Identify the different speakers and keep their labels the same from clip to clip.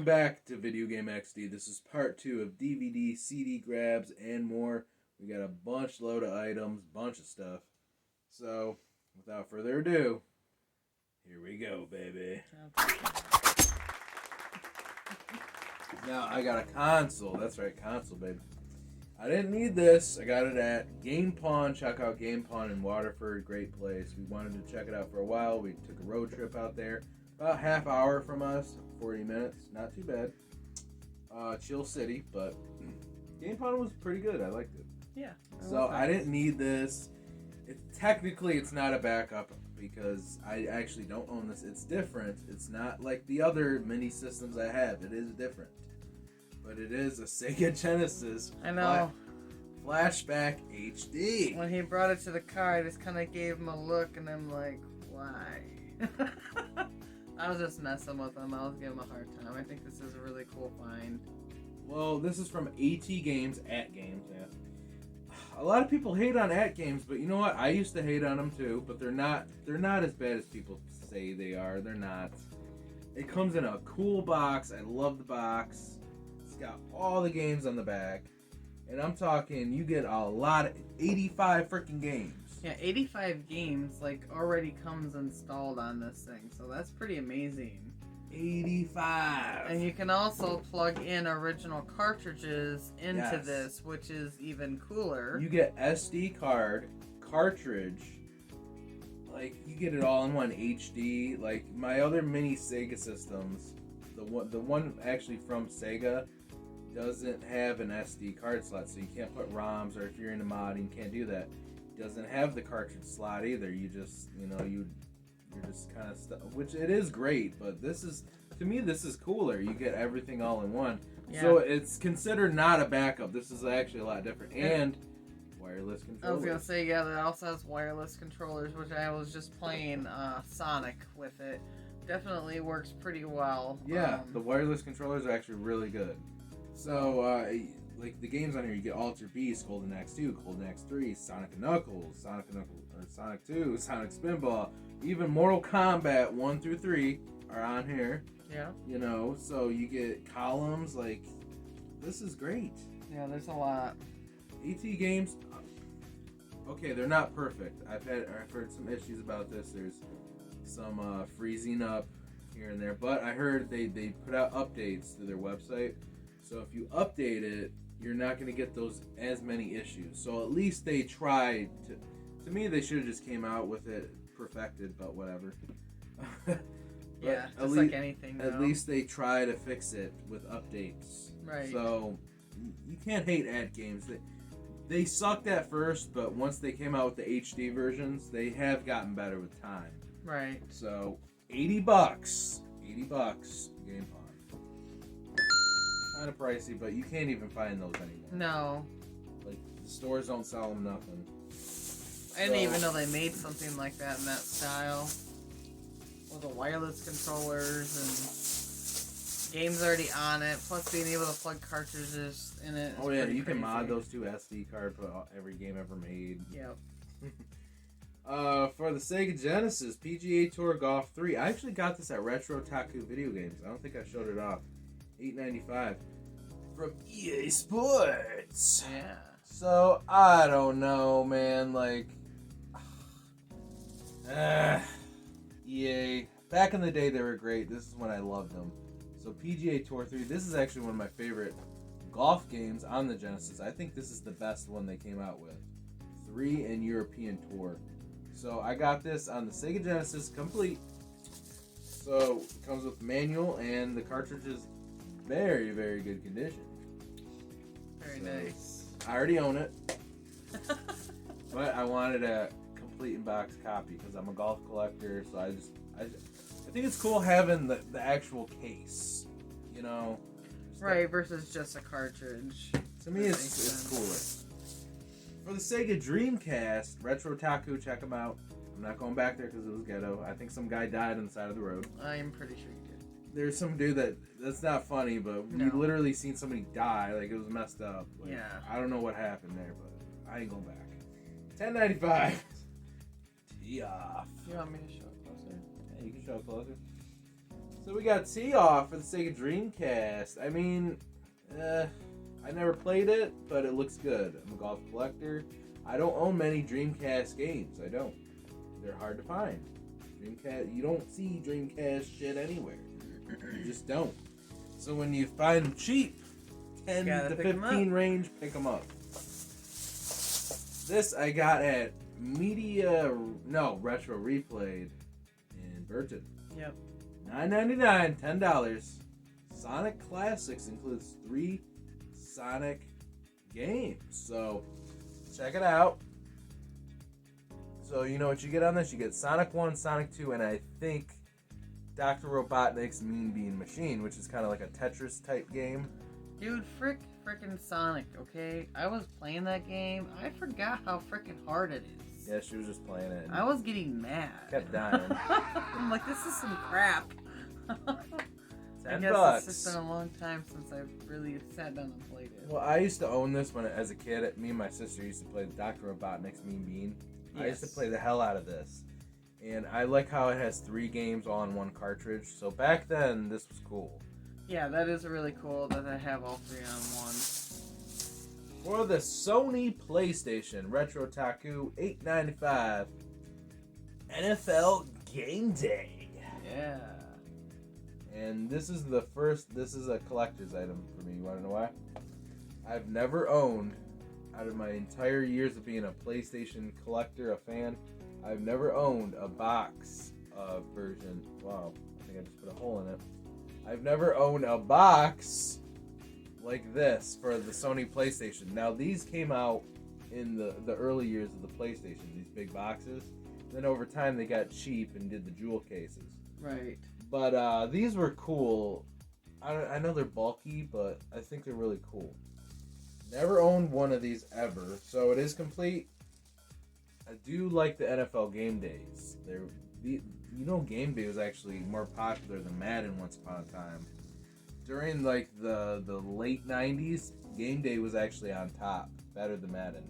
Speaker 1: Welcome back to Video Game XD. This is part 2 of DVD, CD grabs, and more. We got a load of items, bunch of stuff. So, without further ado, here we go, baby. Now, I got a console. That's right, console, baby. I didn't need this. I got it at Game Pawn. Check out Game Pawn in Waterford. Great place. We wanted to check it out for a while. We took a road trip out there. About half hour from us. 40 minutes. Not too bad. Chill city, but Game Pawn was pretty good. I liked it.
Speaker 2: Yeah.
Speaker 1: So I didn't need this. Technically, it's not a backup because I actually don't own this. It's different. It's not like the other mini systems I have. It is different. But it is a Sega Genesis.
Speaker 2: I know.
Speaker 1: Flashback HD.
Speaker 2: When he brought it to the car, I just kind of gave him a look, and I'm like, why? I was just messing with him. I was giving him a hard time. I think this is a really cool find.
Speaker 1: Well, this is from AT Games, yeah. A lot of people hate on At Games, but you know what? I used to hate on them too, but they're not as bad as people say they are. They're not. It comes in a cool box. I love the box. It's got all the games on the back. And I'm talking, you get a lot of 85 freaking games.
Speaker 2: Yeah, 85 games, already comes installed on this thing. So that's pretty amazing.
Speaker 1: 85.
Speaker 2: And you can also plug in original cartridges into this, which is even cooler.
Speaker 1: You get SD card, cartridge, you get it all in one HD. Like my other mini Sega systems, the one actually from Sega doesn't have an SD card slot, so you can't put ROMs, or if you're into modding, you can't do that. It doesn't have the cartridge slot either. You just, you're just kind of stuck, which it is great, but to me, this is cooler. You get everything all in one. Yeah. So it's considered not a backup. This is actually a lot different. And wireless controllers.
Speaker 2: I was going to say, yeah, that also has wireless controllers, which I was just playing Sonic with it. Definitely works pretty well.
Speaker 1: Yeah, the wireless controllers are actually really good. So, the games on here, you get Alter Beast, Golden Axe 2, Golden Axe 3, Sonic & Knuckles, Sonic 2, Sonic Spinball, even Mortal Kombat 1 through 3 are on here.
Speaker 2: Yeah.
Speaker 1: So you get columns, this is great.
Speaker 2: Yeah, there's a lot.
Speaker 1: AT Games, okay, they're not perfect. I've heard some issues about this. There's some freezing up here and there, but I heard they put out updates to their website. So if you update it, you're not going to get as many issues. So at least they tried to me, they should have just came out with it perfected, but whatever.
Speaker 2: Yeah, just like anything.
Speaker 1: At least they try to fix it with updates.
Speaker 2: Right.
Speaker 1: So you can't hate At Games. They sucked at first, but once they came out with the HD versions, they have gotten better with time.
Speaker 2: Right.
Speaker 1: So $80. Game Pawn. Kind of pricey, but you can't even find those anymore.
Speaker 2: No.
Speaker 1: The stores don't sell them nothing.
Speaker 2: I didn't even know they made something like that in that style. With the wireless controllers and games already on it, plus being able to plug cartridges in it.
Speaker 1: Oh yeah, you can mod those two SD card, put every game ever made.
Speaker 2: Yep.
Speaker 1: For the Sega Genesis, PGA Tour Golf 3. I actually got this at Retro Taku Video Games. I don't think I showed it off. $8.95 from EA Sports.
Speaker 2: Yeah.
Speaker 1: So I don't know, man. EA. Back in the day, they were great. This is when I loved them. So PGA Tour 3. This is actually one of my favorite golf games on the Genesis. I think this is the best one they came out with. 3 and European Tour. So I got this on the Sega Genesis complete. So it comes with manual and the cartridge is very, very good condition.
Speaker 2: Very nice.
Speaker 1: I already own it. But I wanted a complete in-box copy because I'm a golf collector. So I think it's cool having the actual case.
Speaker 2: Right, versus just a cartridge.
Speaker 1: To me, it's cooler. For the Sega Dreamcast, Retro Taku, check them out. I'm not going back there because it was ghetto. I think some guy died on the side of the road.
Speaker 2: I am pretty sure you did.
Speaker 1: There's some dude that's not funny, but we literally seen somebody die. It was messed up.
Speaker 2: Yeah.
Speaker 1: I don't know what happened there, but I ain't going back. $10.95. Tee off.
Speaker 2: You want me to show it closer?
Speaker 1: Yeah, you can show it closer. So we got T-Off for the Sega Dreamcast. I mean, I never played it, but it looks good. I'm a golf collector. I don't own many Dreamcast games. I don't. They're hard to find. Dreamcast, you don't see Dreamcast shit anywhere. You just don't. So when you find them cheap, 10 to 15 range, pick them up. This I got at Retro Replayed in Burton.
Speaker 2: Yep.
Speaker 1: $9.99, $10. Sonic Classics includes 3 Sonic games. So check it out. So you know what you get on this? You get Sonic 1, Sonic 2, and I think Dr. Robotnik's Mean Bean Machine, which is kind of like a Tetris type game.
Speaker 2: Dude, frickin' Sonic, okay? I was playing that game. I forgot how frickin' hard it is.
Speaker 1: Yeah, she was just playing it.
Speaker 2: I was getting mad.
Speaker 1: Kept dying.
Speaker 2: I'm like, this is some crap. I guess
Speaker 1: $10.
Speaker 2: it's just been a long time since I've really sat down and played it.
Speaker 1: Well, I used to own this as a kid. Me and my sister used to play Dr. Robotnik's Mean Bean. Yes. I used to play the hell out of this. And I like how it has 3 games all in one cartridge. So back then, this was cool.
Speaker 2: Yeah, that is really cool that I have all 3 on one.
Speaker 1: For the Sony PlayStation Retro Taku $8.95 NFL Game Day.
Speaker 2: Yeah.
Speaker 1: And this is a collector's item for me. You want to know why? I've never owned, out of my entire years of being a PlayStation collector, a fan, I've never owned a box version. Wow, I think I just put a hole in it. I've never owned a box like this for the Sony PlayStation. Now, these came out in the early years of the PlayStation, these big boxes. Then over time, they got cheap and did the jewel cases.
Speaker 2: Right.
Speaker 1: But these were cool. I know they're bulky, but I think they're really cool. Never owned one of these ever, so it is complete. I do like the NFL Game Days. Game Day was actually more popular than Madden once upon a time. During like the late 90s, Game Day was actually on top, better than Madden.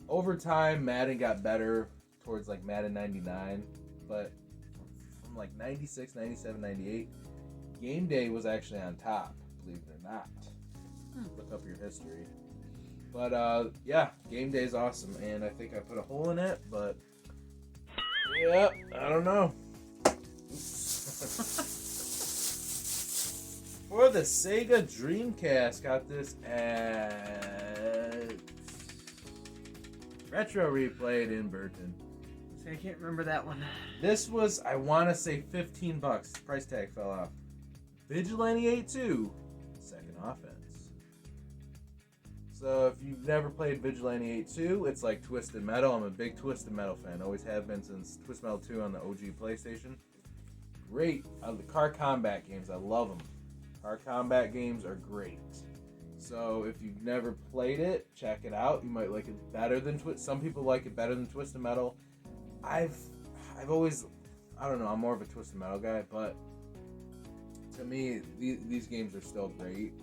Speaker 1: Over time, Madden got better towards like Madden 99, but from like 96, 97, 98, Game Day was actually on top, believe it or not. Look up your history. But yeah, Game Day is awesome, and I think I put a hole in it, but yeah, I don't know. For the Sega Dreamcast, got this at Retro Replayed in Burton.
Speaker 2: See, I can't remember that one.
Speaker 1: This was, I want to say, $15. Price tag fell off. Vigilante 8-2, Second Offense. So if you've never played Vigilante 8-2, it's like Twisted Metal. I'm a big Twisted Metal fan. Always have been since Twisted Metal 2 on the OG PlayStation. Great. The car combat games, I love them. Car combat games are great. So if you've never played it, check it out. You might like it better than some people like it better than Twisted Metal. I've always, I don't know, I'm more of a Twisted Metal guy, but to me, these games are still great.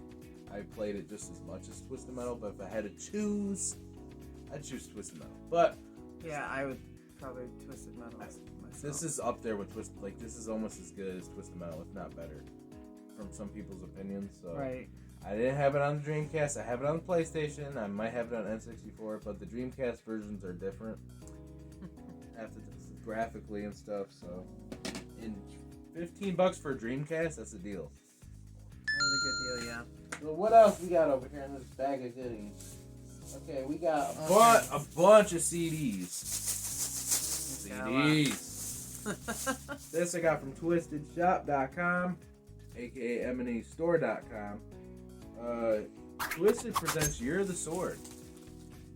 Speaker 1: I played it just as much as Twisted Metal, but if I had to choose, I'd choose Twisted Metal. But
Speaker 2: yeah, I would probably Twisted Metal myself.
Speaker 1: This is up there with Twisted. Like, this is almost as good as Twisted Metal, if not better, from some people's opinions. So
Speaker 2: right.
Speaker 1: I didn't have it on the Dreamcast. I have it on the PlayStation. I might have it on N64, but the Dreamcast versions are different, graphically and stuff. So, in $15 for a Dreamcast, that's a deal.
Speaker 2: That was a good deal, yeah.
Speaker 1: So what else we got over here in this bag of goodies? Okay, we got a bunch of CDs. This I got from TwistedShop.com, aka MNEStore.com. Twisted presents Year of the Sword.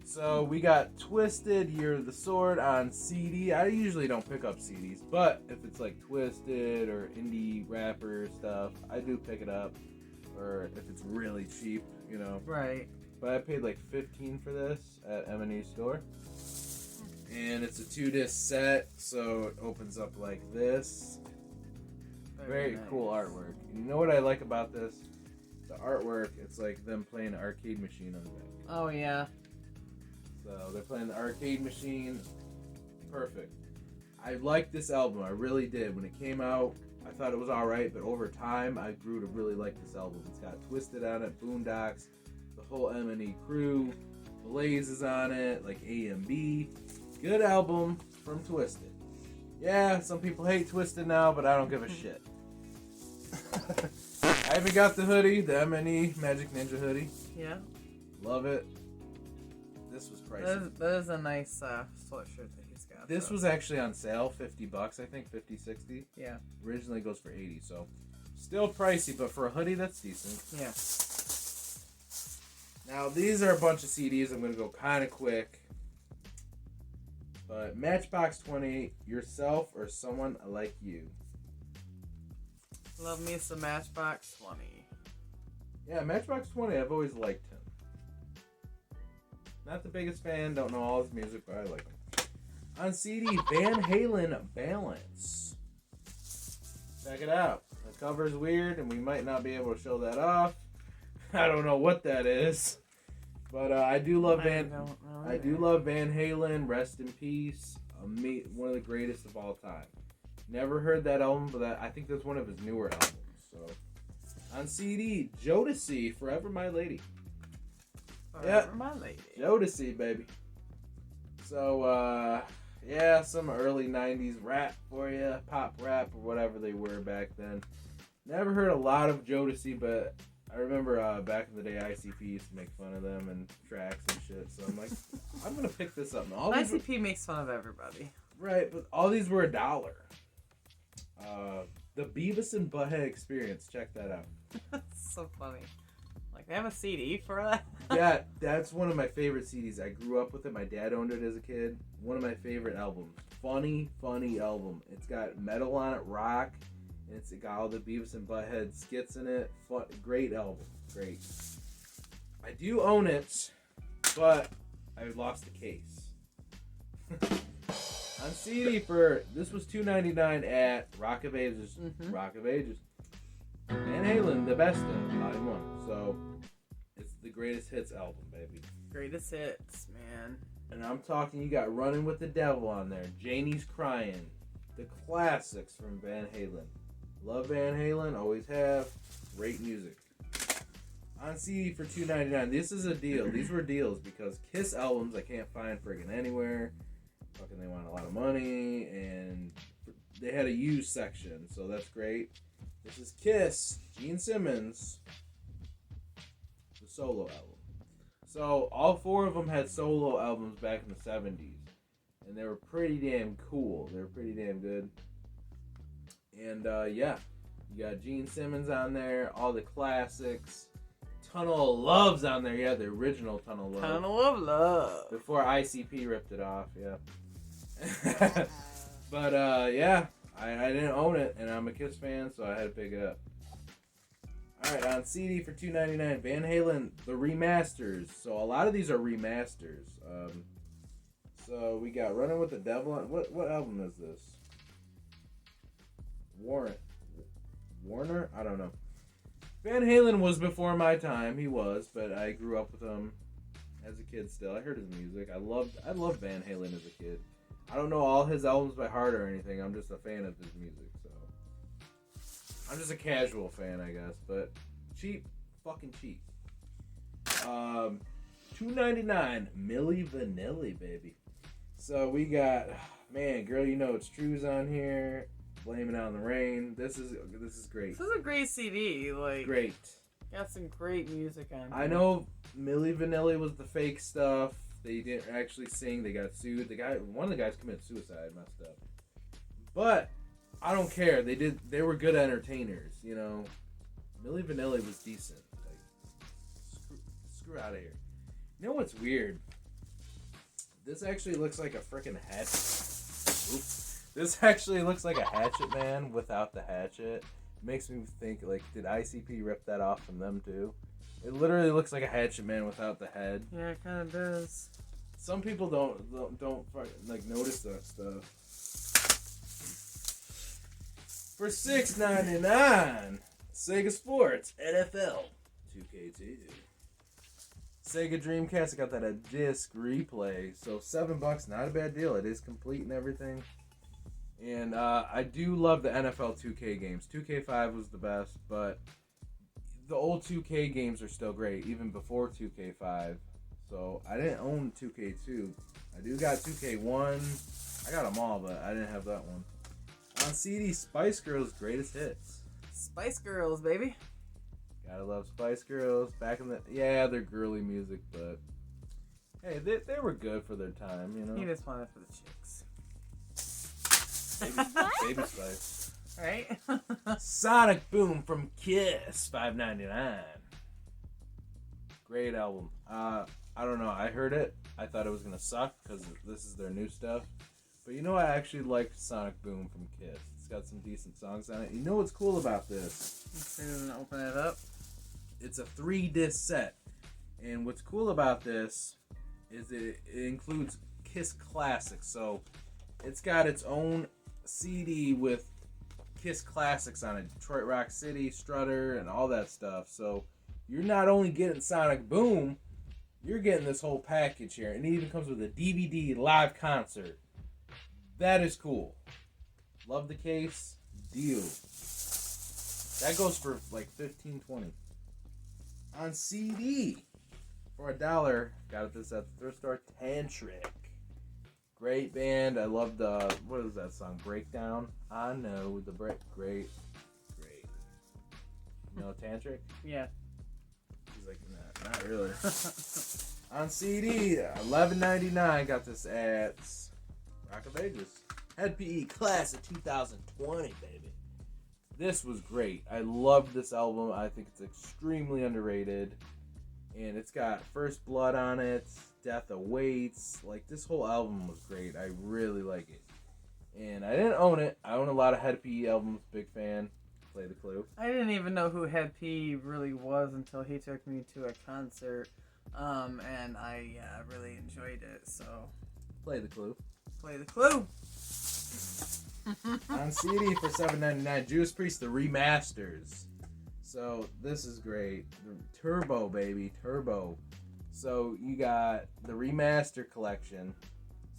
Speaker 1: So we got Twisted Year of the Sword on CD. I usually don't pick up CDs, but if it's like Twisted or indie rapper stuff, I do pick it up. Or if it's really cheap, you know.
Speaker 2: Right.
Speaker 1: But I paid like $15 for this at M&E Store. And it's a 2-disc set, so it opens up like this. Very nice. Cool artwork. And you know what I like about this? The artwork, it's like them playing an arcade machine on the back.
Speaker 2: Oh, yeah.
Speaker 1: So they're playing the arcade machine. Perfect. I liked this album. I really did. When it came out, I I thought it was alright, but over time, I grew to really like this album. It's got Twisted on it, Boondocks, the whole M&E crew, Blaze is on it, like A and B. Good album from Twisted. Yeah, some people hate Twisted now, but I don't give a shit. I even got the hoodie, the M&E Magic Ninja hoodie.
Speaker 2: Yeah.
Speaker 1: Love it. This was pricey.
Speaker 2: That is a nice sweatshirt that he's got.
Speaker 1: This was actually on sale, $50, I think, 50, 60.
Speaker 2: Yeah.
Speaker 1: Originally goes for 80, so still pricey, but for a hoodie, that's decent.
Speaker 2: Yeah.
Speaker 1: Now, these are a bunch of CDs. I'm going to go kind of quick. But Matchbox 20, Yourself or Someone Like You.
Speaker 2: Love me some Matchbox 20.
Speaker 1: Yeah, Matchbox 20, I've always liked him. Not the biggest fan, don't know all his music, but I like him. On CD, Van Halen, Balance. Check it out. The cover's weird, and we might not be able to show that off. I don't know what that is. But I do love Van Halen, rest in peace. One of the greatest of all time. Never heard that album, but I think that's one of his newer albums. So, on CD, Jodeci, Forever My Lady.
Speaker 2: Forever My Lady.
Speaker 1: Jodeci, baby. So, yeah, some early 90s rap for you. Pop rap or whatever they were back then. Never heard a lot of Jodeci, but I remember back in the day, ICP used to make fun of them and tracks and shit. So I'm like, I'm going to pick this up.
Speaker 2: ICP makes fun of everybody.
Speaker 1: Right, but all these were $1. The Beavis and Butthead Experience. Check that out.
Speaker 2: That's so funny. Like, they have a CD for that?
Speaker 1: Yeah, that's one of my favorite CDs. I grew up with it. My dad owned it as a kid. One of my favorite albums. Funny album. It's got metal on it, rock, and it's got all the Beavis and Butthead skits in it. Great album. Great. I do own it, but I lost the case. On CD this was $2.99 at Rock of Ages.
Speaker 2: Mm-hmm.
Speaker 1: Rock of Ages. Van Halen, the best of Volume 1. So, it's the greatest hits album, baby.
Speaker 2: Greatest hits, man.
Speaker 1: And I'm talking, you got Running with the Devil on there. Janie's Crying. The classics from Van Halen. Love Van Halen, always have. Great music. On CD for $2.99. This is a deal. These were deals because Kiss albums I can't find friggin' anywhere. Fucking they want a lot of money, and they had a used section, so that's great. This is Kiss, Gene Simmons, the solo album. So all 4 of them had solo albums back in the 70s, and they were pretty damn cool. They were pretty damn good. And yeah, you got Gene Simmons on there, all the classics. Tunnel of Love's on there, yeah, the original Tunnel of Love.
Speaker 2: Tunnel of Love.
Speaker 1: Before ICP ripped it off, yeah. But yeah, I didn't own it, and I'm a Kiss fan, so I had to pick it up. Alright, on CD for $2.99, Van Halen, the remasters. So a lot of these are remasters. So we got Running with the Devil on. What album is this? Warner? I don't know. Van Halen was before my time. He was, but I grew up with him as a kid still. I heard his music. I loved Van Halen as a kid. I don't know all his albums by heart or anything. I'm just a fan of his music, so I'm just a casual fan, I guess. But cheap, fucking cheap. $2.99, Milli Vanilli, baby. So we got, man, Girl You Know It's True's on here. Blame It On the Rain. This is great.
Speaker 2: This is a great CD. Like,
Speaker 1: great.
Speaker 2: Got some great music on here.
Speaker 1: I know Milli Vanilli was the fake stuff. They didn't actually sing. They got sued. One of the guys committed suicide, messed up. But I don't care. They were good entertainers, you know. Milli Vanilli was decent. Like, screw out of here. You know what's weird? This actually looks like a freaking hatchet. Oops. This actually looks like a Hatchet Man without the hatchet. Makes me think, like, did ICP rip that off from them too? It literally looks like a Hatchet Man without the head.
Speaker 2: Yeah, it kind of does.
Speaker 1: Some people don't like notice that stuff. For $6.99, Sega Sports NFL 2K2. Sega Dreamcast, I got that a disc replay, so $7, not a bad deal. It is complete and everything. And I do love the NFL 2K games. 2K5 was the best, but the old 2K games are still great, even before 2K5. So I didn't own 2K2. I do got 2K1. I got them all, but I didn't have that one. On CD, Spice Girls' Greatest Hits.
Speaker 2: Spice Girls, baby.
Speaker 1: Gotta love Spice Girls. Back in the... Yeah, they're girly music, but... Hey, they were good for their time, you know?
Speaker 2: You just want it for the chicks.
Speaker 1: Baby Spice.
Speaker 2: Right?
Speaker 1: Sonic Boom from Kiss, $5.99. Great album. I don't know. I heard it. I thought it was gonna suck because this is their new stuff. But you know, I actually liked Sonic Boom from Kiss. It's got some decent songs on it. You know what's cool about this?
Speaker 2: Let's open it up.
Speaker 1: It's a 3-disc set, and what's cool about this is it includes Kiss classics. So it's got its own CD with Kiss classics on it, Detroit Rock City, Strutter, and all that stuff. So you're not only getting Sonic Boom, you're getting this whole package here, and it even comes with a DVD live concert. That is cool. Love the case. Deal. That goes for like $15-$20. On CD, for $1, got this at the thrift store. Tantric. Great band. I love the, what is that song? Breakdown. I know the break. Great. You know Tantric?
Speaker 2: Yeah.
Speaker 1: He's like, nah, not really. On CD, $11.99. Got this at Rock of Ages. Head PE Class of 2020, baby. This was great. I love this album. I think it's extremely underrated. And it's got First Blood on it, Death Awaits. Like, this whole album was great. I really like it. And I didn't own it. I own a lot of Head PE albums. Big fan. Play the Clue.
Speaker 2: I didn't even know who Head P really was until he took me to a concert. And I really enjoyed it, so.
Speaker 1: Play the Clue.
Speaker 2: Play the Clue.
Speaker 1: On CD for $7.99, Judas Priest, the remasters. So this is great. The Turbo, baby, Turbo. So you got the remaster collection.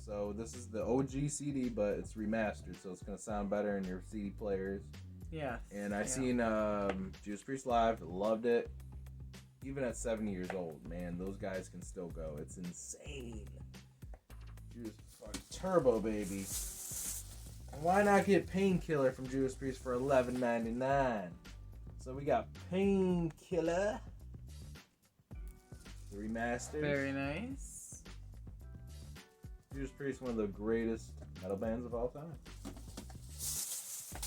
Speaker 1: So this is the OG CD, but it's remastered, so it's gonna sound better in your CD players.
Speaker 2: Yeah.
Speaker 1: And I seen Judas Priest live, loved it. Even at 70 years old, man, those guys can still go. It's insane. Judas Turbo, baby. And why not get Painkiller from Judas Priest for $11.99? So we got Painkiller, the remastered.
Speaker 2: Very nice.
Speaker 1: Judas Priest, one of the greatest metal bands of all time.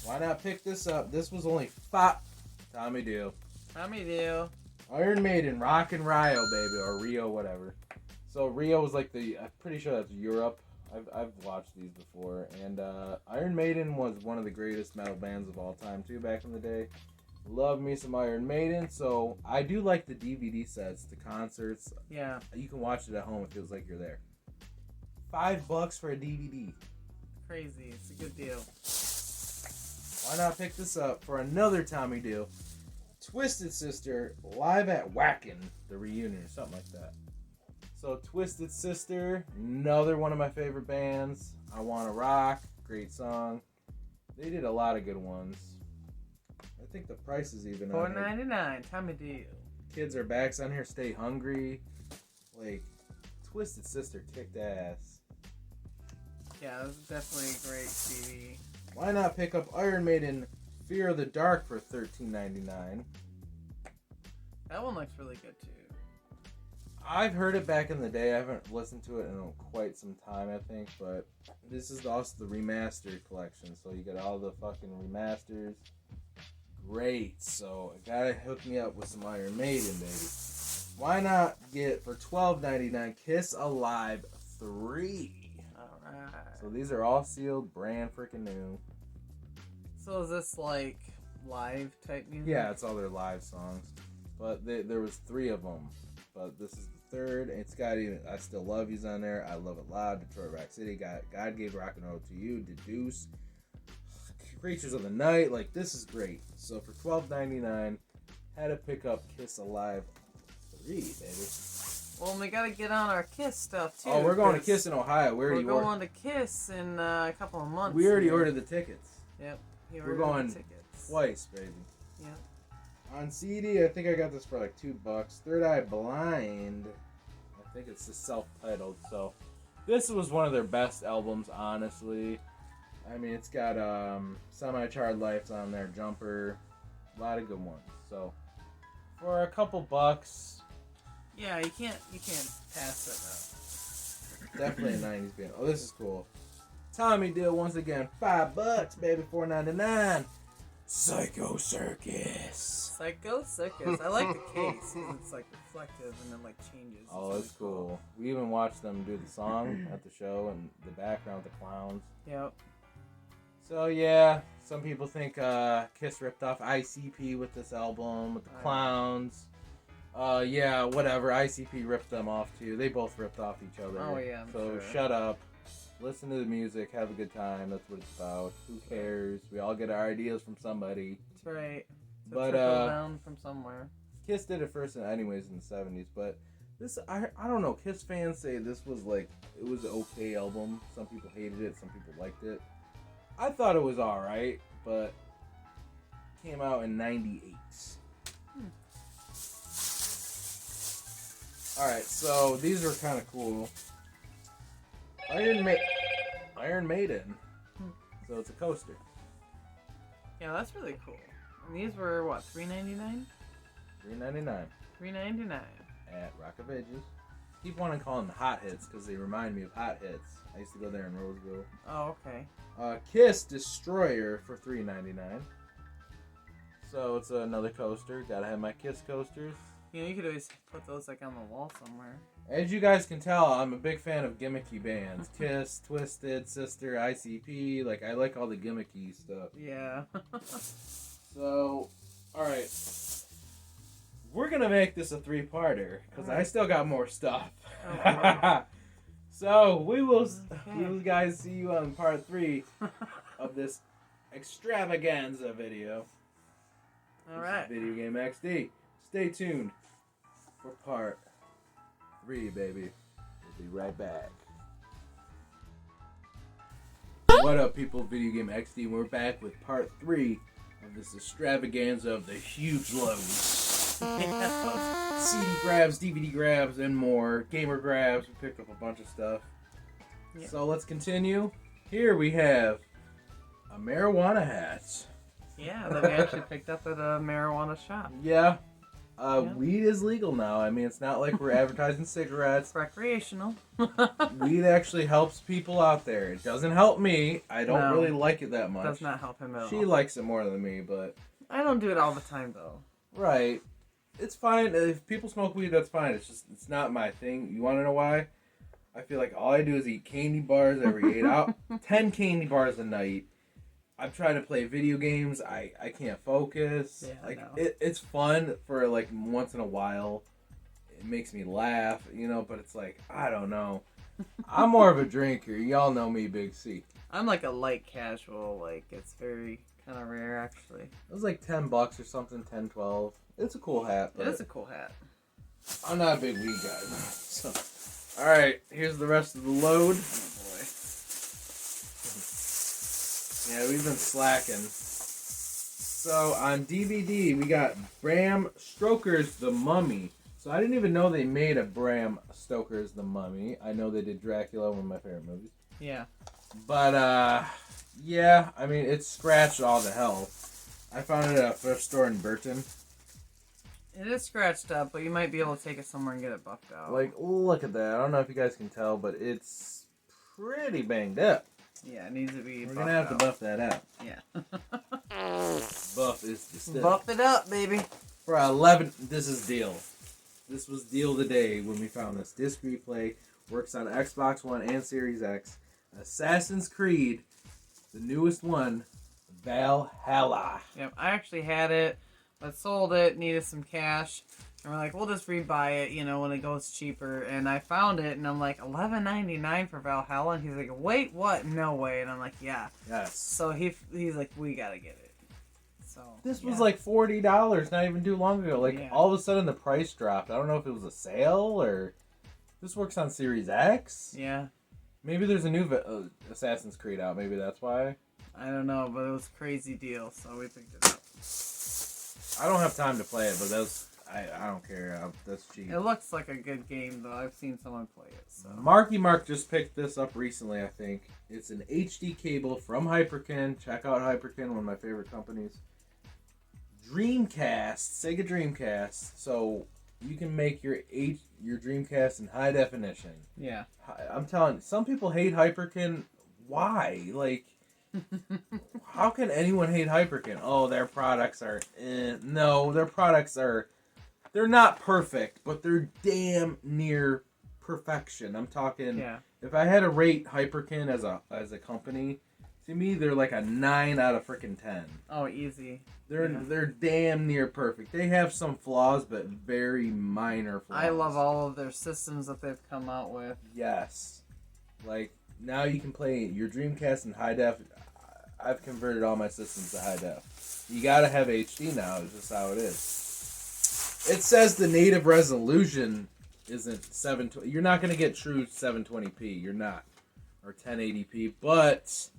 Speaker 1: Why not pick this up? This was only $5. Tommy Deal. Iron Maiden, Rock and Rio, baby, or Rio, whatever. So Rio was like I'm pretty sure that's Europe. I've watched these before, and Iron Maiden was one of the greatest metal bands of all time too back in the day. Love me some Iron Maiden, so I do like the DVD sets, the concerts.
Speaker 2: Yeah.
Speaker 1: You can watch it at home. It feels like you're there. $5 for a DVD.
Speaker 2: Crazy. It's a good deal.
Speaker 1: Why not pick this up for another Tommy deal? Twisted Sister live at Whackin', the reunion or something like that. So Twisted Sister, another one of my favorite bands. I Wanna Rock, great song. They did a lot of good ones. I think the price is even on here.
Speaker 2: $4.99, Tommy deal.
Speaker 1: Kids Are Back's on here, Stay Hungry. Like, Twisted Sister kicked ass.
Speaker 2: Yeah, it was definitely a great CD.
Speaker 1: Why not pick up Iron Maiden Fear of the Dark for $13.99?
Speaker 2: That one looks really good too.
Speaker 1: I've heard it back in the day. I haven't listened to it in quite some time, I think. But this is also the remastered collection. So you get all the fucking remasters. Great. So I gotta hook me up with some Iron Maiden, baby. Why not get for $12.99 Kiss Alive 3?
Speaker 2: Alright.
Speaker 1: So these are all sealed, brand freaking new.
Speaker 2: So is this like live type music?
Speaker 1: Yeah, it's all their live songs. But there was 3 of them. But this is the 3rd. It's got even I Still Love You's on there. I Love It Loud, Detroit Rock City, God Gave Rock and Roll to You, Deduce, Creatures of the Night. Like, this is great. So for $12.99, had to pick up Kiss Alive 3, baby.
Speaker 2: Well, we gotta get on our Kiss stuff too.
Speaker 1: Oh, we're going to Kiss in Ohio.
Speaker 2: We're going to Kiss in a couple of months.
Speaker 1: We already ordered the tickets.
Speaker 2: Yep.
Speaker 1: We're going twice, baby.
Speaker 2: Yep.
Speaker 1: On CD, I think I got this for like $2. Third Eye Blind. I think it's the self-titled. So, this was one of their best albums, honestly. I mean, it's got Semi-Charred Lights on there, Jumper, a lot of good ones. So, for a couple bucks,
Speaker 2: yeah, you can't pass it up.
Speaker 1: Definitely a '90s band. Oh, this is cool. Tommy Deal once again, $5, baby, $4.99. Psycho Circus.
Speaker 2: Psycho Circus. I like the case because it's like reflective and then like changes.
Speaker 1: Oh, it's cool. We even watched them do the song at the show and the background with the clowns.
Speaker 2: Yep.
Speaker 1: So yeah, some people think Kiss ripped off ICP with this album with the clowns. Yeah, whatever. ICP ripped them off too. They both ripped off each other.
Speaker 2: Oh yeah.
Speaker 1: So shut up. Listen to the music. Have a good time. That's what it's about. Who cares? We all get our ideas from somebody.
Speaker 2: That's right.
Speaker 1: But
Speaker 2: down from somewhere.
Speaker 1: Kiss did it first, anyways, in the '70s. But this, I don't know. Kiss fans say this was like it was an okay album. Some people hated it. Some people liked it. I thought it was all right, but came out in '98. All right, so these are kind of cool. Iron Maiden. So it's a coaster.
Speaker 2: Yeah, that's really cool. And these were what, $3.99?
Speaker 1: $3.99.
Speaker 2: $3.99
Speaker 1: at Rock of Ages. Keep wanting to call them the Hot Hits because they remind me of Hot Hits. I used to go there in Roseville.
Speaker 2: Oh, okay.
Speaker 1: Kiss Destroyer for $3.99. So it's another coaster. Gotta have my Kiss coasters.
Speaker 2: You know, you could always put those like on the wall somewhere.
Speaker 1: As you guys can tell, I'm a big fan of gimmicky bands. Kiss, Twisted, Sister, ICP. Like, I like all the gimmicky stuff.
Speaker 2: Yeah.
Speaker 1: So, alright. We're gonna make this a 3-parter, because I still got more stuff.
Speaker 2: Oh,
Speaker 1: So, we will guys see you on part 3 of this extravaganza video.
Speaker 2: Alright.
Speaker 1: Video Game XD. Stay tuned for part 3, baby. We'll be right back. What up, people? Video Game XD. We're back with part 3 of this extravaganza of the huge loads. Of CD grabs, DVD grabs, and more. Gamer grabs. We picked up a bunch of stuff. Yep. So let's continue. Here we have a marijuana hat.
Speaker 2: Yeah, that we actually picked up at a marijuana shop.
Speaker 1: Yeah. Weed is legal now. I mean, it's not like we're advertising cigarettes.
Speaker 2: It's recreational.
Speaker 1: Weed actually helps people out there. It doesn't help me. I don't really like it that much.
Speaker 2: It does not help him at all.
Speaker 1: She likes it more than me, but...
Speaker 2: I don't do it all the time, though.
Speaker 1: Right. It's fine. If people smoke weed, that's fine. It's not my thing. You want to know why? I feel like all I do is eat candy bars every 8 hours. 10 candy bars a night. I'm trying to play video games. I can't focus.
Speaker 2: Yeah,
Speaker 1: like it's fun for like once in a while. It makes me laugh, you know, but it's like, I don't know. I'm more of a drinker. Y'all know me, Big C.
Speaker 2: I'm like a light casual. Like, it's very kind of rare, actually.
Speaker 1: It was like $10 or something, 10, 12. It's a cool hat.
Speaker 2: It is a cool hat.
Speaker 1: I'm not a big weed guy. So, all right, here's the rest of the load. Yeah, we've been slacking. So, on DVD, we got Bram Stoker's The Mummy. So, I didn't even know they made a Bram Stoker's The Mummy. I know they did Dracula, one of my favorite movies.
Speaker 2: Yeah.
Speaker 1: But, yeah, I mean, it's scratched all to hell. I found it at a thrift store in Burton.
Speaker 2: It is scratched up, but you might be able to take it somewhere and get it buffed out.
Speaker 1: Like, look at that. I don't know if you guys can tell, but it's pretty banged up.
Speaker 2: Yeah, it needs to be
Speaker 1: We're going to have to buff that out.
Speaker 2: Yeah.
Speaker 1: Buff is the stuff.
Speaker 2: Buff it up, baby.
Speaker 1: For 11, this is deal. This was deal of the day when we found this. Disc replay works on Xbox One and Series X. Assassin's Creed, the newest one, Valhalla.
Speaker 2: Yep, I actually had it, but sold it, needed some cash. And we're like, we'll just rebuy it, you know, when it goes cheaper. And I found it, and I'm like, $11.99 for Valhalla. And he's like, wait, what? No way. And I'm like, yeah.
Speaker 1: Yes.
Speaker 2: So he's like, we gotta get it. So
Speaker 1: this was like $40 not even too long ago. Like all of a sudden the price dropped. I don't know if it was a sale or This works on Series X?
Speaker 2: Yeah.
Speaker 1: Maybe there's a new Assassin's Creed out. Maybe that's why.
Speaker 2: I don't know, but it was a crazy deal, so we picked it up.
Speaker 1: I don't have time to play it, but I don't care. That's cheap.
Speaker 2: It looks like a good game, though. I've seen someone play it. So.
Speaker 1: Marky Mark just picked this up recently, I think. It's an HD cable from Hyperkin. Check out Hyperkin, one of my favorite companies. Dreamcast, Sega Dreamcast. So you can make your Dreamcast in high definition.
Speaker 2: Yeah.
Speaker 1: I'm telling you, some people hate Hyperkin. Why? Like, how can anyone hate Hyperkin? Oh, their products are... No, their products are... They're not perfect, but they're damn near perfection. I'm talking...
Speaker 2: Yeah.
Speaker 1: If I had to rate Hyperkin as a company, to me, they're like a 9 out of freaking 10.
Speaker 2: Oh, easy.
Speaker 1: They're damn near perfect. They have some flaws, but very minor flaws.
Speaker 2: I love all of their systems that they've come out with.
Speaker 1: Yes. Like, now you can play your Dreamcast in high def. I've converted all my systems to high def. You gotta have HD now, it's just how it is. It says the native resolution isn't 720. You're not gonna get true 720p. You're not. Or 1080p, but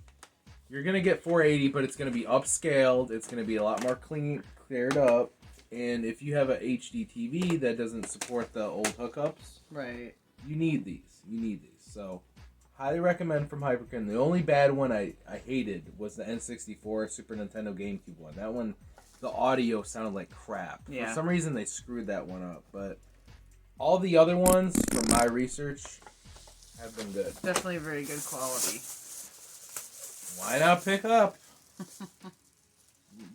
Speaker 1: you're going to get 480, but it's going to be upscaled. It's going to be a lot more cleared up. And if you have a HD TV that doesn't support the old hookups,
Speaker 2: right,
Speaker 1: you need these. So, highly recommend from Hyperkin. The only bad one I hated was the N64 Super Nintendo GameCube one. That one, the audio sounded like crap.
Speaker 2: Yeah.
Speaker 1: For some reason, they screwed that one up. But all the other ones, from my research, have been good.
Speaker 2: Definitely very good quality.
Speaker 1: Why not pick up?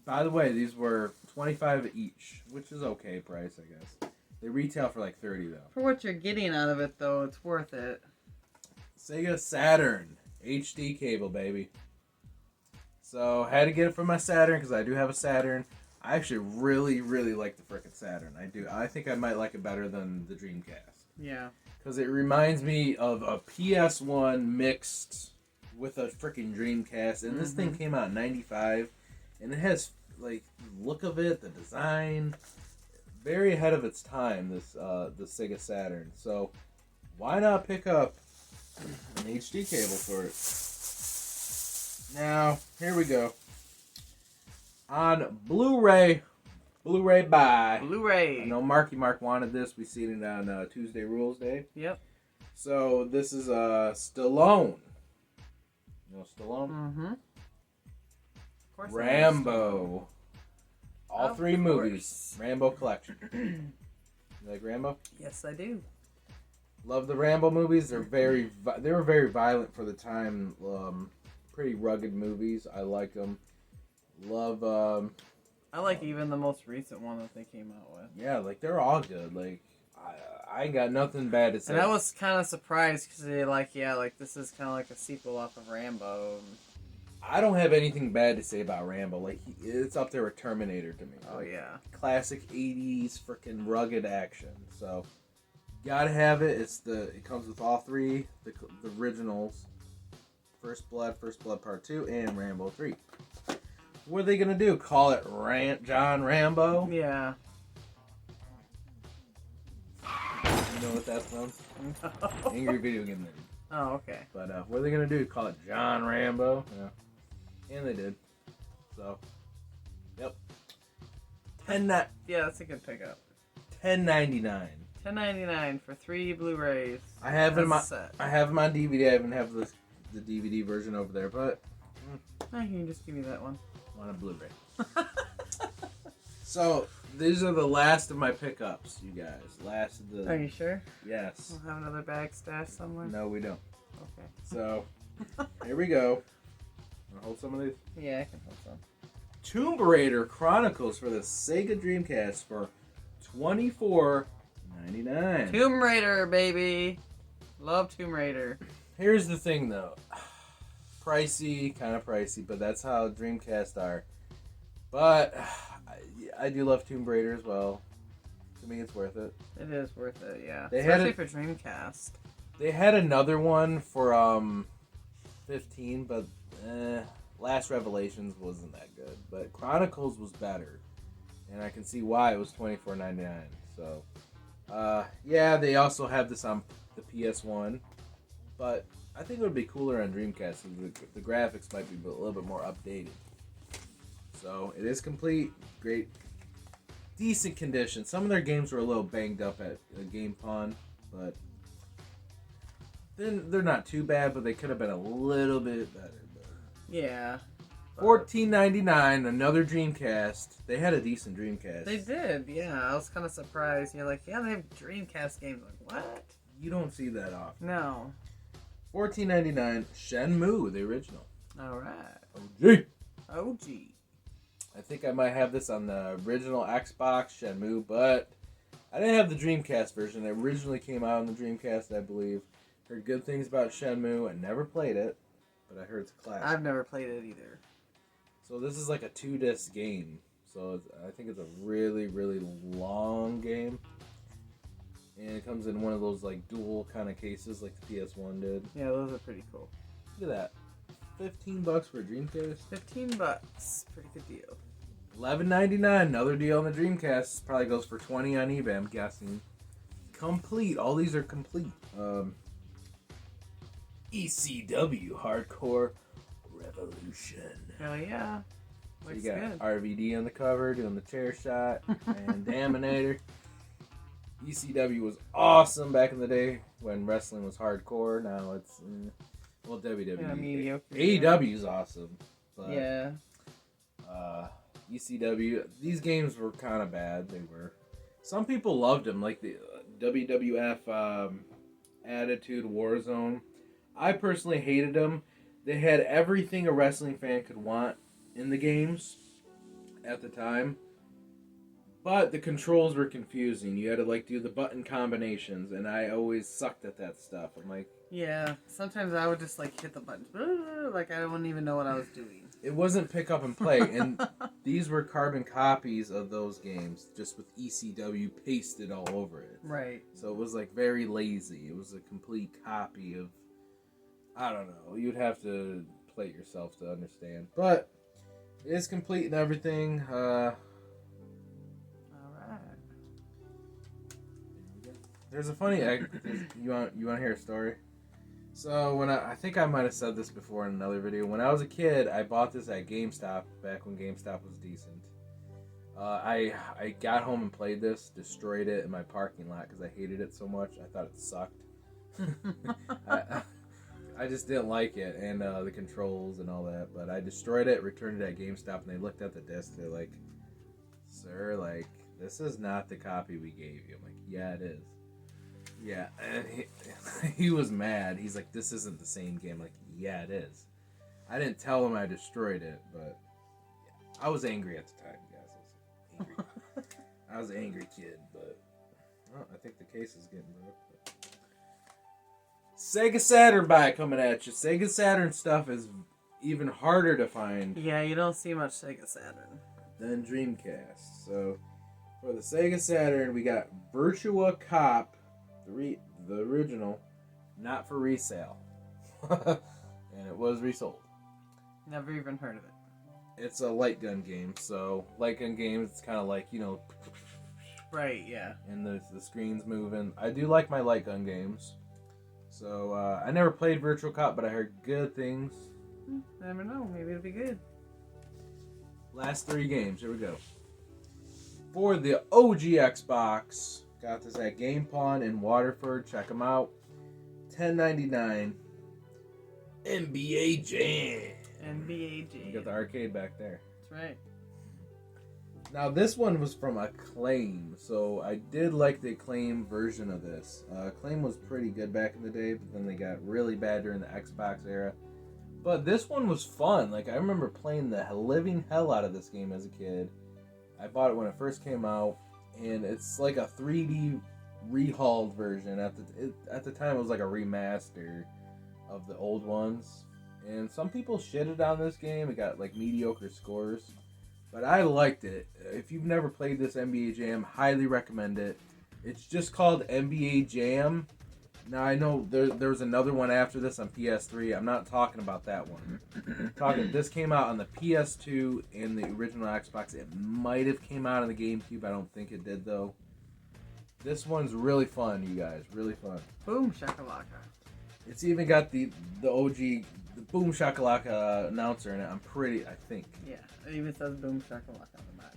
Speaker 1: By the way, these were $25 each, which is okay price, I guess. They retail for like $30 though.
Speaker 2: For what you're getting out of it, though, it's worth it.
Speaker 1: Sega Saturn HD cable, baby. So had to get it for my Saturn because I do have a Saturn. I actually really, really like the frickin' Saturn. I do. I think I might like it better than the Dreamcast.
Speaker 2: Yeah.
Speaker 1: Because it reminds me of a PS1 mixed with a freaking Dreamcast, and this thing came out in '95, and it has like the look of it, the design, very ahead of its time. This the Sega Saturn. So why not pick up an HD cable for it? Now here we go on Blu-ray. Blu-ray buy.
Speaker 2: Blu-ray.
Speaker 1: I know Marky Mark wanted this. We seen it on Tuesday Rules Day.
Speaker 2: Yep.
Speaker 1: So this is Stallone. You know Stallone?
Speaker 2: Mm-hmm. Of course.
Speaker 1: Rambo. All
Speaker 2: Of
Speaker 1: 3
Speaker 2: course.
Speaker 1: movies. Rambo collection. You like Rambo?
Speaker 2: Yes, I do.
Speaker 1: Love the Rambo movies. They were very violent for the time. Pretty rugged movies. I like them. Love.
Speaker 2: I like even the most recent one that they came out with.
Speaker 1: Yeah, like they're all good. Like I ain't got nothing bad to say.
Speaker 2: And I was kind of surprised because they this is kind of like a sequel off of Rambo.
Speaker 1: I don't have anything bad to say about Rambo. Like it's up there with Terminator to me.
Speaker 2: Oh yeah.
Speaker 1: Classic 80s freaking rugged action. So gotta have it. It comes with all 3 the originals. First Blood Part 2, and Rambo 3. What are they gonna do? Call it John Rambo?
Speaker 2: Yeah.
Speaker 1: You know what that's from?
Speaker 2: No.
Speaker 1: Angry Video Game Nerd.
Speaker 2: Oh, okay.
Speaker 1: But what are they gonna do? Call it John Rambo? Yeah. And they did. So, yep.
Speaker 2: Yeah, that's a good pickup.
Speaker 1: $10.99.
Speaker 2: $10.99 for 3 Blu-rays.
Speaker 1: I have them on DVD. I even have the DVD version over there, but
Speaker 2: Oh, you can just give me that one.
Speaker 1: on a Blu-ray. So these are the last of my pickups, you guys. Last of the.
Speaker 2: Are you sure?
Speaker 1: Yes.
Speaker 2: We'll have another bag stashed somewhere?
Speaker 1: No, we don't.
Speaker 2: Okay.
Speaker 1: So here we go. Wanna hold some of these?
Speaker 2: Yeah, I can hold some.
Speaker 1: Tomb Raider Chronicles for the Sega Dreamcast for $24.99.
Speaker 2: Tomb Raider, baby. Love Tomb Raider.
Speaker 1: Here's the thing, though. Pricey, kind of pricey, but that's how Dreamcast are. But I do love Tomb Raider as well. To me, it's worth it.
Speaker 2: It is worth it, yeah.
Speaker 1: They had
Speaker 2: Especially for Dreamcast.
Speaker 1: They had another one for 15, but Last Revelations wasn't that good. But Chronicles was better, and I can see why it was $24.99. So, yeah, they also have this on the PS1, but I think it would be cooler on Dreamcast. The graphics might be a little bit more updated. So it is complete, great, decent condition. Some of their games were a little banged up at Game Pawn, but they're not too bad. But they could have been a little bit better.
Speaker 2: Yeah.
Speaker 1: $14.99, another Dreamcast. They had a decent Dreamcast.
Speaker 2: They did, yeah. I was kind of surprised. You're like, yeah, they have Dreamcast games. Like, what?
Speaker 1: You don't see that often.
Speaker 2: No.
Speaker 1: $14.99, Shenmue, the original.
Speaker 2: All right.
Speaker 1: OG.
Speaker 2: OG.
Speaker 1: I think I might have this on the original Xbox, Shenmue, but I didn't have the Dreamcast version. It originally came out on the Dreamcast, I believe. Heard good things about Shenmue. I never played it, but I heard it's a classic.
Speaker 2: I've never played it either.
Speaker 1: So this is like a 2-disc game. So I think it's a really, really long game. And it comes in one of those like dual kind of cases like the PS1 did.
Speaker 2: Yeah, those are pretty cool.
Speaker 1: Look at that. $15 for a Dreamcast.
Speaker 2: $15. Pretty good deal.
Speaker 1: $11.99. Another deal on the Dreamcast. Probably goes for $20 on eBay, I'm guessing. Complete. All these are complete. ECW Hardcore Revolution.
Speaker 2: Hell yeah.
Speaker 1: So
Speaker 2: Looks
Speaker 1: you got
Speaker 2: good.
Speaker 1: RVD on the cover doing the chair shot and Daminator. ECW was awesome back in the day when wrestling was hardcore. Now it's well, WWE.
Speaker 2: Yeah, mediocre.
Speaker 1: AEW is awesome, but
Speaker 2: Yeah.
Speaker 1: ECW. These games were kind of bad. They were. Some people loved them, like the WWF Attitude Warzone. I personally hated them. They had everything a wrestling fan could want in the games at the time. But the controls were confusing. You had to like do the button combinations, and I always sucked at that stuff. I'm like,
Speaker 2: Yeah. Sometimes I would just like hit the buttons. Like I wouldn't even know what I was doing.
Speaker 1: it wasn't pick up and play. And these were carbon copies of those games, just with ECW pasted all over it.
Speaker 2: Right.
Speaker 1: So it was like very lazy. It was a complete copy of, I don't know. You'd have to play it yourself to understand. But it is complete and everything. There's a funny. You want to hear a story? So when I think I might have said this before in another video. When I was a kid, I bought this at GameStop back when GameStop was decent. I got home and played this, destroyed it in my parking lot because I hated it so much. I thought it sucked. I just didn't like it and the controls and all that. But I destroyed it, returned it at GameStop, and they looked at the disc. They're like, "Sir, like this is not the copy we gave you." I'm like, "Yeah, it is." Yeah, and he was mad. He's like, "This isn't the same game." I'm like, "Yeah, it is." I didn't tell him I destroyed it, but yeah, I was angry at the time, guys. I was angry. I was an angry kid, but I think the case is getting broke. But. Sega Saturn buy coming at you. Sega Saturn stuff is even harder to find.
Speaker 2: Yeah, you don't see much Sega Saturn.
Speaker 1: Than Dreamcast. So for the Sega Saturn, we got Virtua Cop. The original, not for resale. And it was resold.
Speaker 2: Never even heard of it.
Speaker 1: It's a light gun game, so light gun games, it's kind of like,
Speaker 2: Right, yeah.
Speaker 1: and the screen's moving. I do like my light gun games. So, I never played Virtual Cop, but I heard good things.
Speaker 2: Never know, maybe it'll be good.
Speaker 1: Last 3 games, here we go. For the OG Xbox, got this at Game Pawn in Waterford. Check them out. $10.99. NBA Jam.
Speaker 2: NBA Jam.
Speaker 1: You got the arcade back there.
Speaker 2: That's right.
Speaker 1: Now this one was from Acclaim, so I did like the Acclaim version of this. Acclaim was pretty good back in the day, but then they got really bad during the Xbox era. But this one was fun. Like I remember playing the living hell out of this game as a kid. I bought it when it first came out, and it's like a 3D rehauled version. At the time, it was like a remaster of the old ones. And some people shitted on this game. It got like mediocre scores. But I liked it. If you've never played this NBA Jam, highly recommend it. It's just called NBA Jam. Now I know there's another one after this on PS3. I'm not talking about that one. This came out on the PS2 and the original Xbox. It might have came out on the GameCube. I don't think it did though. This one's really fun, you guys. Really fun.
Speaker 2: Boom shakalaka.
Speaker 1: It's even got the OG, the Boom Shakalaka announcer in it. I think.
Speaker 2: Yeah, it even says Boom shakalaka on the back.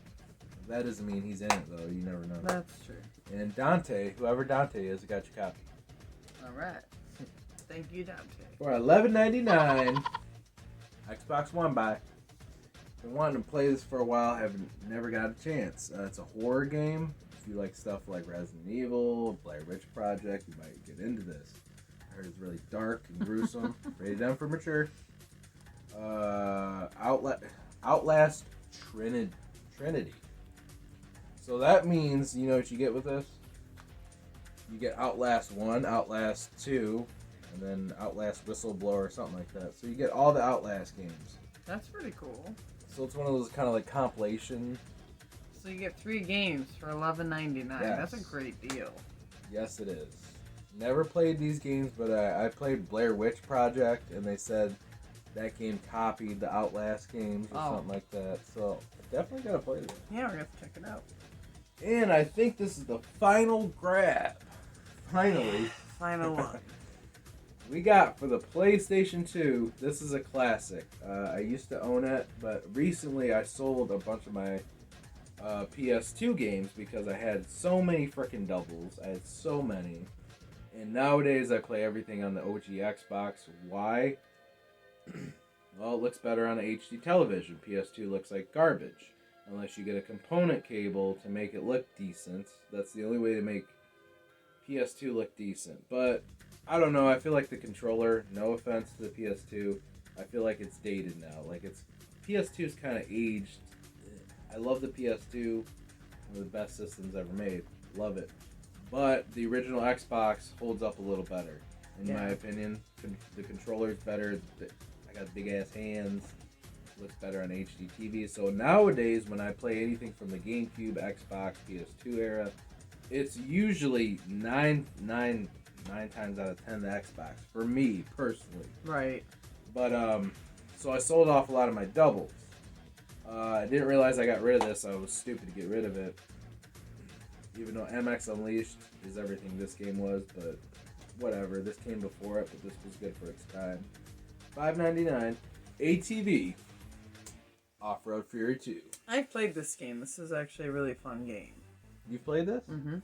Speaker 1: That doesn't mean he's in it, though. You never know.
Speaker 2: That's true.
Speaker 1: And Dante, whoever Dante is, got your copy.
Speaker 2: Alright. Thank you, Dante.
Speaker 1: For $11.99, Xbox One buy. Been wanting to play this for a while, never got a chance. It's a horror game. If you like stuff like Resident Evil, Blair Witch Project, you might get into this. I heard it's really dark and gruesome. Rated M for mature. Outlast Trinity. So that means, you know what you get with this? You get Outlast 1, Outlast 2, and then Outlast Whistleblower or something like that. So you get all the Outlast games.
Speaker 2: That's pretty cool.
Speaker 1: So it's one of those kind of like compilation.
Speaker 2: So you get 3 games for $11.99.
Speaker 1: Yes.
Speaker 2: That's a great deal.
Speaker 1: Yes, it is. Never played these games, but I played Blair Witch Project, and they said that game copied the Outlast games or something like that. So definitely gotta play this.
Speaker 2: Yeah, we're gonna have to check it out.
Speaker 1: And I think this is the final grab. Finally.
Speaker 2: Final one.
Speaker 1: We got for the PlayStation 2, this is a classic. I used to own it, but recently I sold a bunch of my PS2 games because I had so many freaking doubles. I had so many. And nowadays I play everything on the OG Xbox. Why? Well, it looks better on an HD television. PS2 looks like garbage. Unless you get a component cable to make it look decent. That's the only way to make PS2 look decent. But I don't know, I feel like the controller, no offense to the PS2, I feel like it's dated now. Like PS2's kind of aged. I love the PS2, one of the best systems ever made. Love it. But the original Xbox holds up a little better, in my opinion. The controller's better. I got big ass hands. Looks better on HD TV. So nowadays, when I play anything from the GameCube, Xbox, PS2 era, it's usually 9 times out of 10 the Xbox for me personally.
Speaker 2: Right.
Speaker 1: But so I sold off a lot of my doubles. I didn't realize I got rid of this. I was stupid to get rid of it. Even though MX Unleashed is everything this game was, but whatever. This came before it, but this was good for its time. $5.99. ATV. Off-Road Fury 2.
Speaker 2: I've played this game. This is actually a really fun game.
Speaker 1: You played this?
Speaker 2: Mm-hmm.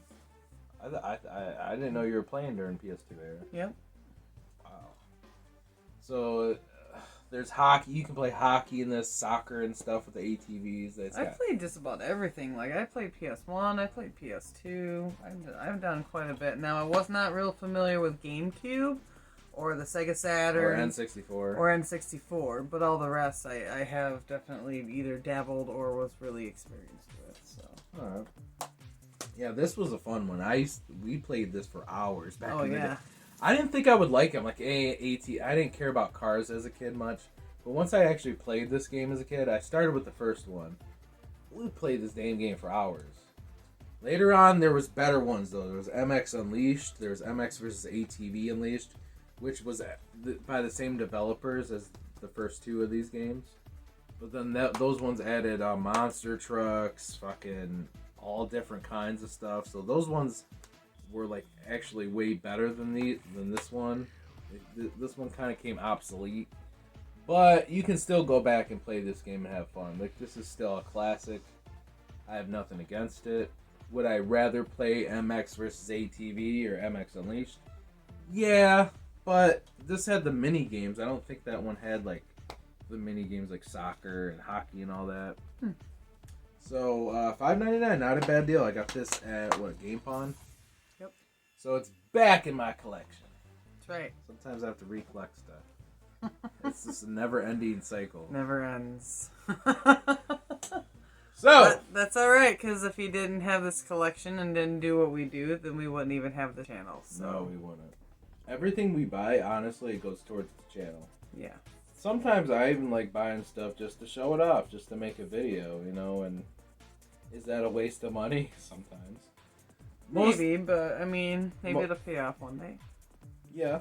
Speaker 1: I didn't know you were playing during PS2 era.
Speaker 2: Yep.
Speaker 1: Wow. So there's hockey. You can play hockey in this, soccer and stuff with the ATVs.
Speaker 2: I played just about everything. Like I played PS1, I played PS2. I've done quite a bit. Now I was not real familiar with GameCube or the Sega Saturn
Speaker 1: or N64
Speaker 2: or N64, but all the rest I have definitely either dabbled or was really experienced with. So.
Speaker 1: Alright. Yeah, this was a fun one. We played this for hours back in the day. I didn't think I would like it. Like, I didn't care about cars as a kid much. But once I actually played this game as a kid, I started with the first one. We played this damn game for hours. Later on, there was better ones, though. There was MX Unleashed. There was MX vs. ATV Unleashed, which was by the same developers as the first 2 of these games. But then those ones added monster trucks, fucking all different kinds of stuff. So those ones were like actually way better than this one. This one kind of came obsolete, but you can still go back and play this game and have fun. Like, this is still a classic. I have nothing against it. Would I rather play MX vs. ATV or MX Unleashed? Yeah, but this had the mini games. I don't think that one had like the mini games like soccer and hockey and all that. So $5.99, not a bad deal. I got this at Game Pawn.
Speaker 2: Yep.
Speaker 1: So it's back in my collection.
Speaker 2: That's right.
Speaker 1: Sometimes I have to recollect stuff. It's just a never-ending cycle.
Speaker 2: Never ends.
Speaker 1: So
Speaker 2: that's all right, because if he didn't have this collection and didn't do what we do, then we wouldn't even have the channel. So.
Speaker 1: No, we wouldn't. Everything we buy, honestly, goes towards the channel.
Speaker 2: Yeah.
Speaker 1: Sometimes I even like buying stuff just to show it off, just to make a video, you know, and is that a waste of money? Sometimes.
Speaker 2: Maybe, but I mean, maybe it'll pay off one day.
Speaker 1: Yeah.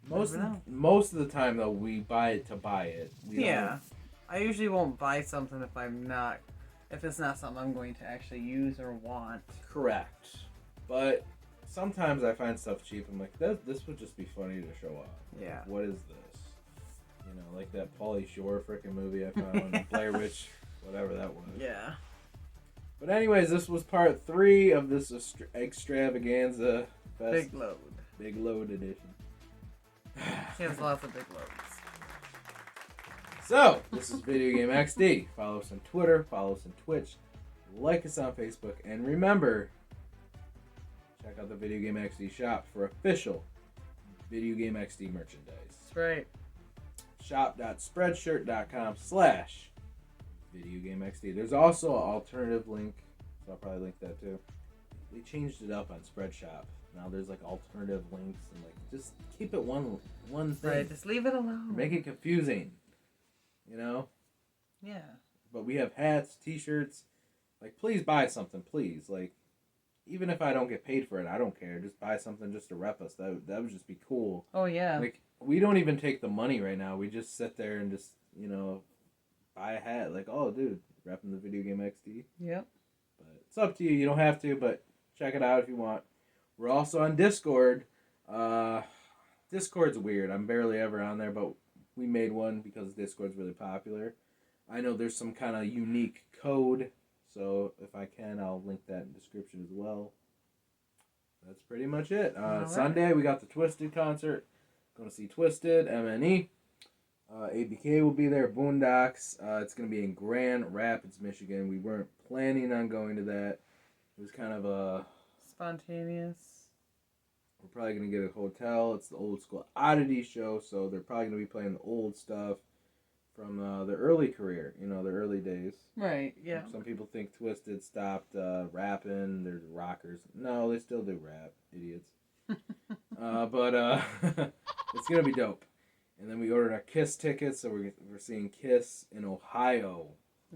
Speaker 1: Most of the time, though, we buy it to buy it.
Speaker 2: I usually won't buy something if it's not something I'm going to actually use or want.
Speaker 1: Correct. But sometimes I find stuff cheap. I'm like, this would just be funny to show off.
Speaker 2: Yeah.
Speaker 1: What is this? You know, like that Pauly Shore freaking movie I found, Blair Witch, whatever that was.
Speaker 2: Yeah.
Speaker 1: But anyways, this was part 3 of this extravaganza.
Speaker 2: Big load.
Speaker 1: Big load edition.
Speaker 2: He has lots of big loads.
Speaker 1: So, this is Video Game XD. Follow us on Twitter, follow us on Twitch, like us on Facebook, and remember, check out the Video Game XD shop for official Video Game XD merchandise.
Speaker 2: That's right.
Speaker 1: shop.spreadshirt.com/VideoGameXD. There's also an alternative link, so I'll probably link that too. They changed it up on Spreadshop. Now there's like alternative links and like just keep it one thing.
Speaker 2: Right, just leave it alone.
Speaker 1: Make it confusing. You know?
Speaker 2: Yeah.
Speaker 1: But we have hats, t-shirts. Like, please buy something, please. Like, even if I don't get paid for it, I don't care. Just buy something just to rep us. That would just be cool.
Speaker 2: Oh, yeah.
Speaker 1: Like, we don't even take the money right now. We just sit there and just, you know, buy a hat. Like, oh, dude, repping the Video Game XD.
Speaker 2: Yep.
Speaker 1: But it's up to you. You don't have to, but check it out if you want. We're also on Discord. Discord's weird. I'm barely ever on there, but we made one because Discord's really popular. I know there's some kind of unique code, so if I can, I'll link that in the description as well. That's pretty much it.
Speaker 2: Right.
Speaker 1: Sunday, we got the Twisted concert. Going to see Twisted, MNE. ABK will be there, Boondocks. It's going to be in Grand Rapids, Michigan. We weren't planning on going to that. It was kind of a...
Speaker 2: spontaneous.
Speaker 1: We're probably going to get a hotel. It's the Old School Oddity show, so they're probably going to be playing the old stuff from the early career, you know, the early days.
Speaker 2: Right, yeah.
Speaker 1: Some people think Twisted stopped rapping. They're rockers. No, they still do rap. Idiots. But it's going to be dope. And then we ordered our Kiss tickets, so we're seeing Kiss in Ohio.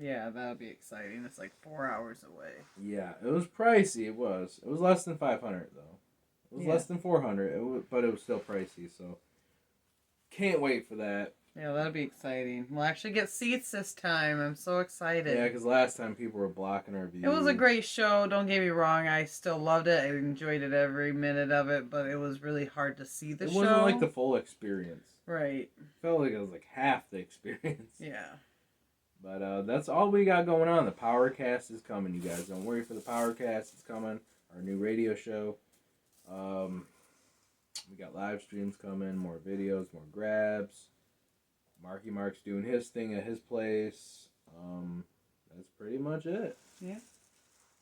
Speaker 2: Yeah, that'll be exciting. It's like 4 hours away.
Speaker 1: Yeah, it was pricey. It was less than $500 though. It was less than $400. But it was still pricey. So can't wait for that.
Speaker 2: Yeah, that'll be exciting. We'll actually get seats this time. I'm so excited.
Speaker 1: Yeah, because last time people were blocking our view.
Speaker 2: It was a great show. Don't get me wrong. I still loved it. I enjoyed it every minute of it. But it was really hard to see the show.
Speaker 1: It wasn't like the full experience.
Speaker 2: Right.
Speaker 1: It felt like it was like half the experience.
Speaker 2: Yeah.
Speaker 1: But that's all we got going on. The Powercast is coming, you guys. Don't worry for the Powercast. It's coming. Our new radio show. We got live streams coming, more videos, more grabs. Marky Mark's doing his thing at his place. That's pretty much it.
Speaker 2: Yeah.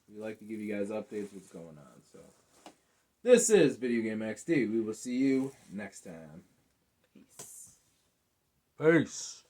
Speaker 1: We like to give you guys updates what's going on. So this is Video Game XD. We will see you next time.
Speaker 2: Peace.
Speaker 1: Peace.